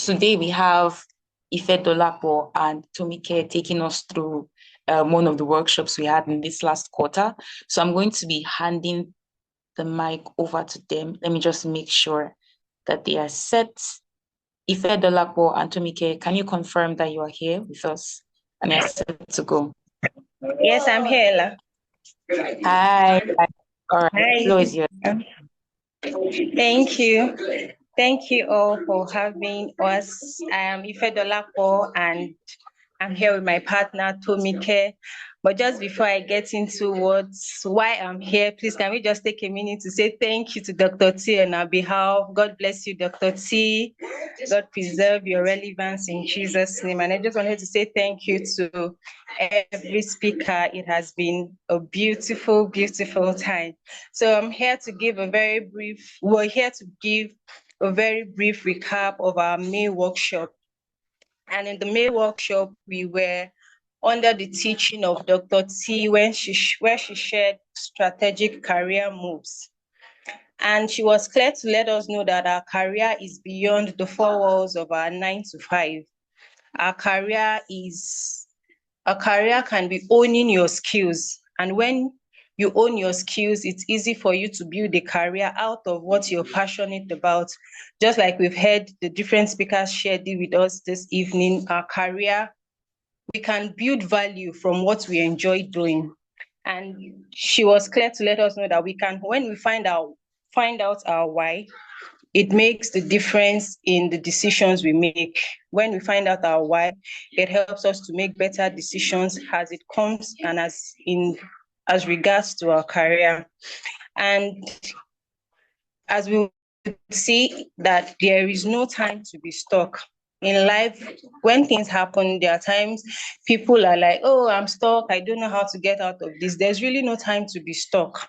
today we have Ife Dolapo and Tomike taking us through one of the workshops we had in this last quarter. So I'm going to be handing the mic over to them. Let me just make sure that they are set. Ife Dolapo and Tomike, can you confirm that you are here with us and are set to go? Yes, I'm here, Ella. Hi. All right, Hi. the floor is yours. Thank you. Thank you all for having us. I am Ife Dolapo and I'm here with my partner, Tomike. But just before I get into why I'm here, please can we just take a minute to say thank you to Dr. T on our behalf. God bless you, Dr. T. God preserve your relevance in Jesus' name. And I just wanted to say thank you to every speaker. It has been a beautiful, beautiful time. So I'm here to give a very brief recap of our May workshop. And in the May workshop, we were under the teaching of Dr. T where she shared strategic career moves. And she was clear to let us know that our career is beyond the four walls of our 9 to 5. Our career can be owning your skills. And when you own your skills, it's easy for you to build a career out of what you're passionate about. Just like we've heard the different speakers shared with us this evening, our career, we can build value from what we enjoy doing. And she was clear to let us know that we can, when we find out our why, it makes the difference in the decisions we make. When we find out our why, it helps us to make better decisions as it comes and as regards to our career. And as we see that there is no time to be stuck. In life, when things happen, there are times people are like, oh, I'm stuck. I don't know how to get out of this. There's really no time to be stuck.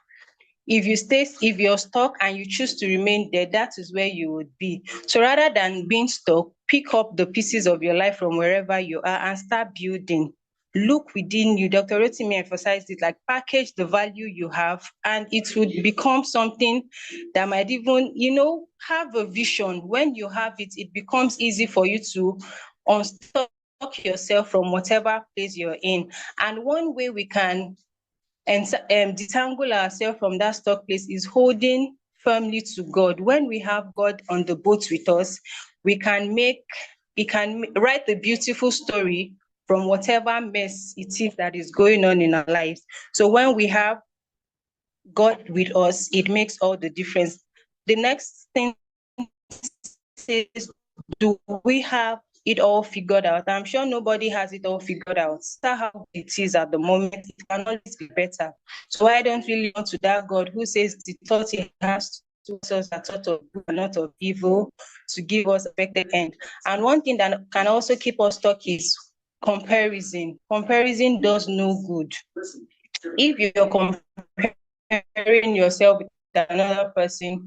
If you're stuck and you choose to remain there, that is where you would be. So rather than being stuck, pick up the pieces of your life from wherever you are and start building. Look within you. Dr. Rotimi emphasized it, like package the value you have and it would become something that might even, have a vision. When you have it, it becomes easy for you to unstuck yourself from whatever place you're in. And one way we can detangle ourselves from that stuck place is holding firmly to God. When we have God on the boat with us, we can write the beautiful story from whatever mess it is that is going on in our lives. So when we have God with us, it makes all the difference. The next thing is, do we have it all figured out? I'm sure nobody has it all figured out. That's how it is at the moment. It can always be better. So I don't really want to that God who says the thought he has to us are thought of good and not of evil, to give us a expected end. And one thing that can also keep us stuck is comparison. Comparison does no good. If you're comparing yourself with another person,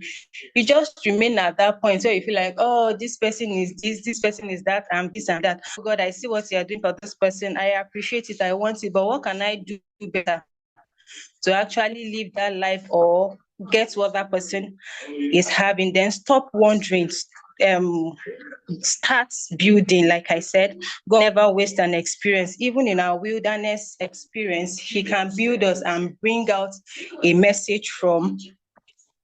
you just remain at that point where you feel like, oh, this person is this person is that, and this and that. Oh God, I see what you're doing for this person. I appreciate it. I want it, but what can I do better to actually live that life or get what that person is having? Then stop wondering. Start building. Like I said, God never waste an experience. Even in our wilderness experience, he can build us and bring out a message from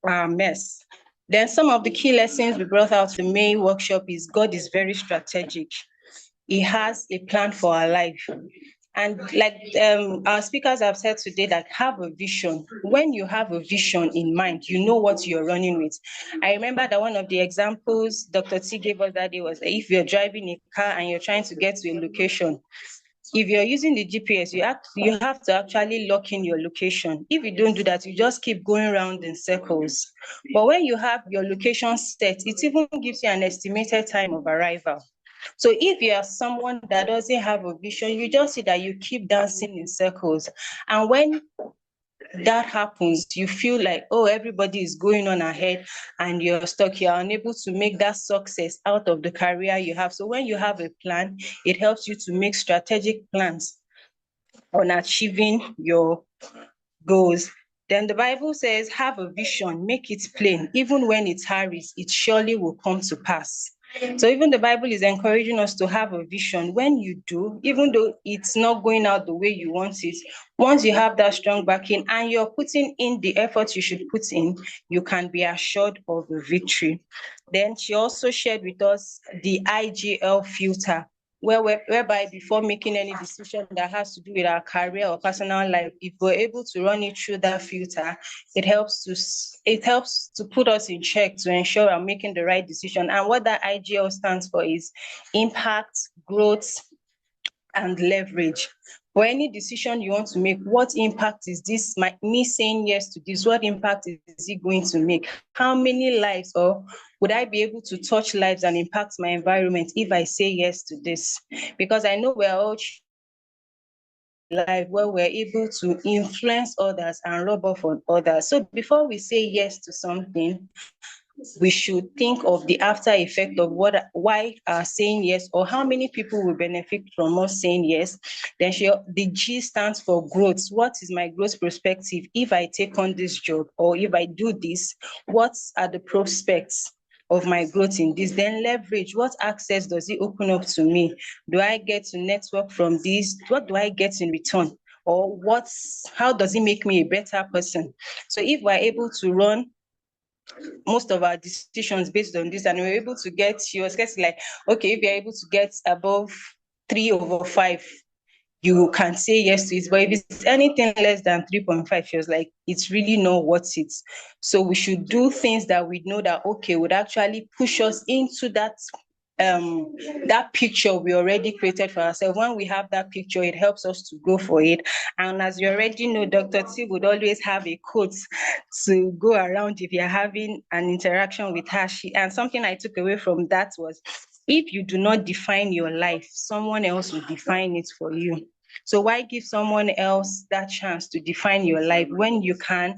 our mess. Then some of the key lessons we brought out the May workshop is God is very strategic. He has a plan for our life. And like our speakers have said today, that have a vision. When you have a vision in mind, you know what you're running with. I remember that one of the examples Dr. T gave us that day was if you're driving a car and you're trying to get to a location, if you're using the GPS, you have to actually lock in your location. If you don't do that, you just keep going around in circles. But when you have your location set, it even gives you an estimated time of arrival. So if you are someone that doesn't have a vision, you just see that you keep dancing in circles. And when that happens, you feel like, oh, everybody is going on ahead and you're stuck. You're unable to make that success out of the career you have. So when you have a plan, it helps you to make strategic plans on achieving your goals. Then the Bible says, have a vision, make it plain. Even when it hurries, it surely will come to pass. So even the Bible is encouraging us to have a vision. When you do, even though it's not going out the way you want it, once you have that strong backing and you're putting in the effort you should put in, you can be assured of a victory. Then she also shared with us the IGL filter, whereby before making any decision that has to do with our career or personal life, if we're able to run it through that filter, it helps to put us in check to ensure we're making the right decision. And what that IGL stands for is impact, growth, and leverage. For any decision you want to make, what impact is this? Me saying yes to this, what impact is it going to make? How many lives, or would I be able to touch lives and impact my environment if I say yes to this? Because I know we're all life where we're able to influence others and rub off on others. So before we say yes to something, we should think of the after effect of why saying yes, or how many people will benefit from us saying yes. Then the G stands for growth. What is my growth perspective if I take on this job, or if I do this? What are the prospects of my growth in this? Then leverage, what access does it open up to me? Do I get to network from this? What do I get in return? Or how does it make me a better person? So if we're able to run most of our decisions based on this, and we're able to get, she was getting like, okay, if you're able to get above 3/5, you can say yes to it. But if it's anything less than 3.5, she was like, it's really not worth it. So we should do things that we know that, okay, would actually push us into that picture we already created for ourselves. When we have that picture, it helps us to go for it. And as you already know, Dr. T would always have a quote to go around if you're having an interaction with her. And something I took away from that was, if you do not define your life, someone else will define it for you. So why give someone else that chance to define your life when you can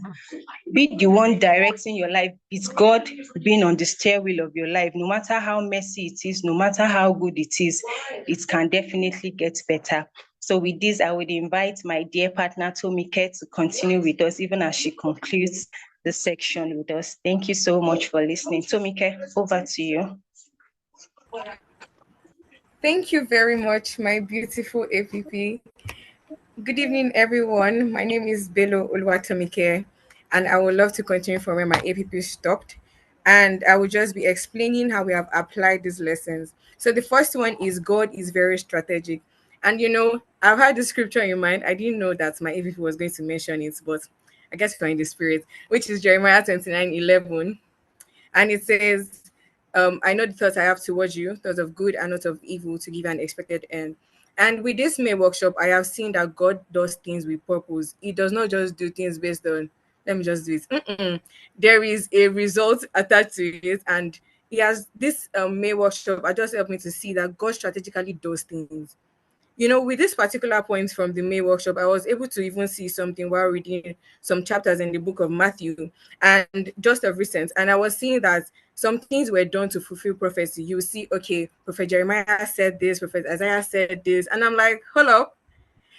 be the one directing your life? It's God being on the steering wheel of your life. No matter how messy it is, no matter how good it is, it can definitely get better. So with this, I would invite my dear partner Tomike to continue with us, even as she concludes the section with us. Thank you so much for listening. Tomike, over to you. Thank you very much, my beautiful APP. Good evening, everyone. My name is Bello Oluwatomike, and I would love to continue from where my APP stopped. And I will just be explaining how we have applied these lessons. So the first one is God is very strategic. And I've had the scripture in mind. I didn't know that my APP was going to mention it, but I guess we're in the spirit, which is Jeremiah 29:11. And it says, I know the thoughts I have towards you, thoughts of good and not of evil, to give an expected end. And with this May workshop, I have seen that God does things with purpose. He does not just do things based on, let me just do it. There is a result attached to it. And he has this May workshop. I just helped me to see that God strategically does things. With this particular point from the May workshop, I was able to even see something while reading some chapters in the book of Matthew, and just of recent. And I was seeing that some things were done to fulfill prophecy. You see, okay, Prophet Jeremiah said this, Prophet Isaiah said this. And I'm like, hold up.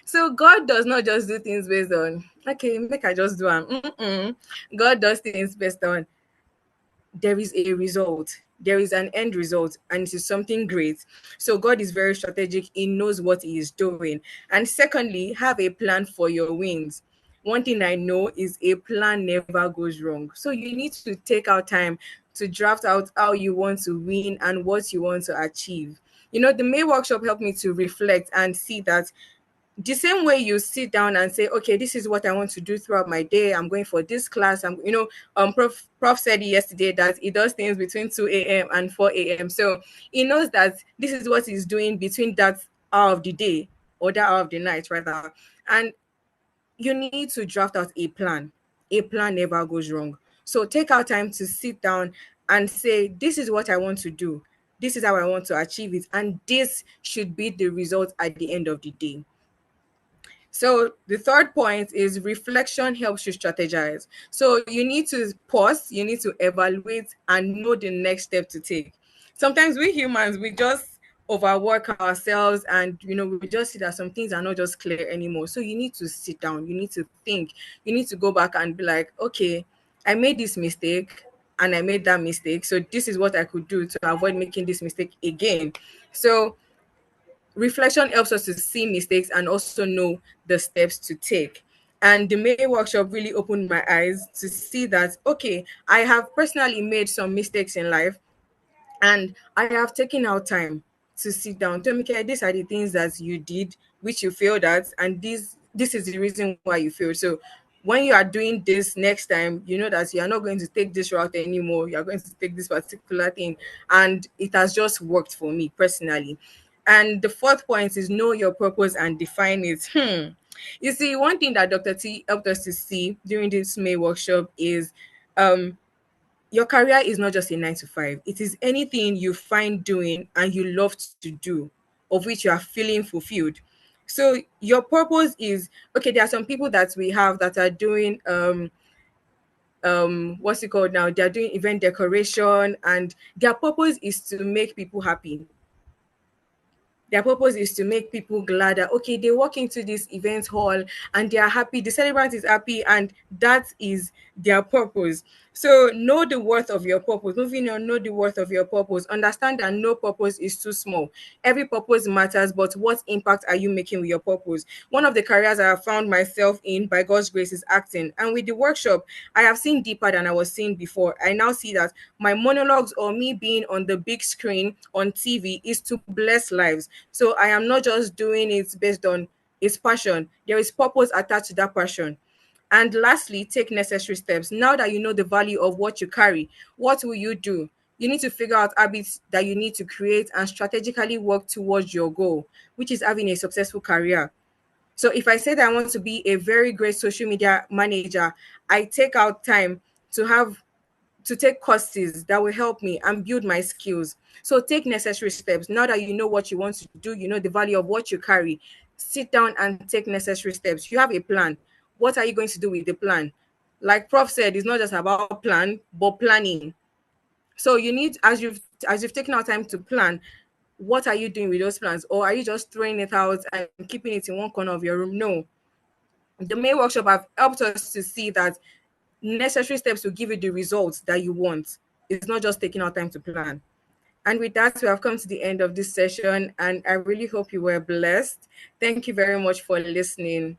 So God does not just do things based on, okay, make I just do them. God does things based on, there is a result, there is an end result, and it is something great. So God is very strategic. He knows what he is doing. And secondly, have a plan for your wins. One thing I know is a plan never goes wrong. So you need to take out time to draft out how you want to win and what you want to achieve. The May workshop helped me to reflect and see that the same way you sit down and say, okay, this is what I want to do throughout my day. I'm going for this class. Prof said yesterday that he does things between 2 a.m. and 4 a.m. So he knows that this is what he's doing between that hour of the day, or that hour of the night, rather. And you need to draft out a plan. A plan never goes wrong. So take out time to sit down and say, this is what I want to do. This is how I want to achieve it. And this should be the result at the end of the day. So the third point is reflection helps you strategize. So you need to pause, you need to evaluate and know the next step to take. Sometimes we humans, we just overwork ourselves, and we just see that some things are not just clear anymore. So you need to sit down, you need to think, you need to go back and be like, okay, I made this mistake. and I made that mistake. So this is what I could do to avoid making this mistake again. So reflection helps us to see mistakes and also know the steps to take. And the May workshop really opened my eyes to see that, okay, I have personally made some mistakes in life, and I have taken out time to sit down. Tomike, these are the things that you did, which you failed at, and this is the reason why you failed. So when you are doing this next time, you know that you are not going to take this route anymore. You are going to take this particular thing. And it has just worked for me personally. And the fourth point is know your purpose and define it. You see, one thing that Dr. T helped us to see during this May workshop is um your career is not just a 9 to 5. It is anything you find doing and you love to do, of which you are feeling fulfilled. So your purpose is, okay, there are some people that we have that are doing what's it called now? They're doing event decoration, and their purpose is to make people happy. Their purpose is to make people glad that, okay, they walk into this event hall and they are happy, the celebrant is happy, and that is their purpose. So know the worth of your purpose. Moving on, know the worth of your purpose. Understand that no purpose is too small. Every purpose matters, but what impact are you making with your purpose? One of the careers I have found myself in by God's grace is acting. And with the workshop, I have seen deeper than I was seeing before. I now see that my monologues or me being on the big screen on TV is to bless lives. So I am not just doing it based on its passion. There is purpose attached to that passion. And lastly, take necessary steps. Now that you know the value of what you carry, what will you do? You need to figure out habits that you need to create and strategically work towards your goal, which is having a successful career. So if I say that I want to be a very great social media manager, I take out time to have to take courses that will help me and build my skills. So take necessary steps. Now that you know what you want to do, you know the value of what you carry, sit down and take necessary steps. You have a plan. What are you going to do with the plan? Like Prof said, it's not just about plan, but planning. So you need, as you've taken out time to plan, what are you doing with those plans? Or are you just throwing it out and keeping it in one corner of your room? No. The May workshop have helped us to see that necessary steps to give you the results that you want. It's not just taking out time to plan. And with that, we have come to the end of this session, and I really hope you were blessed. Thank you very much for listening.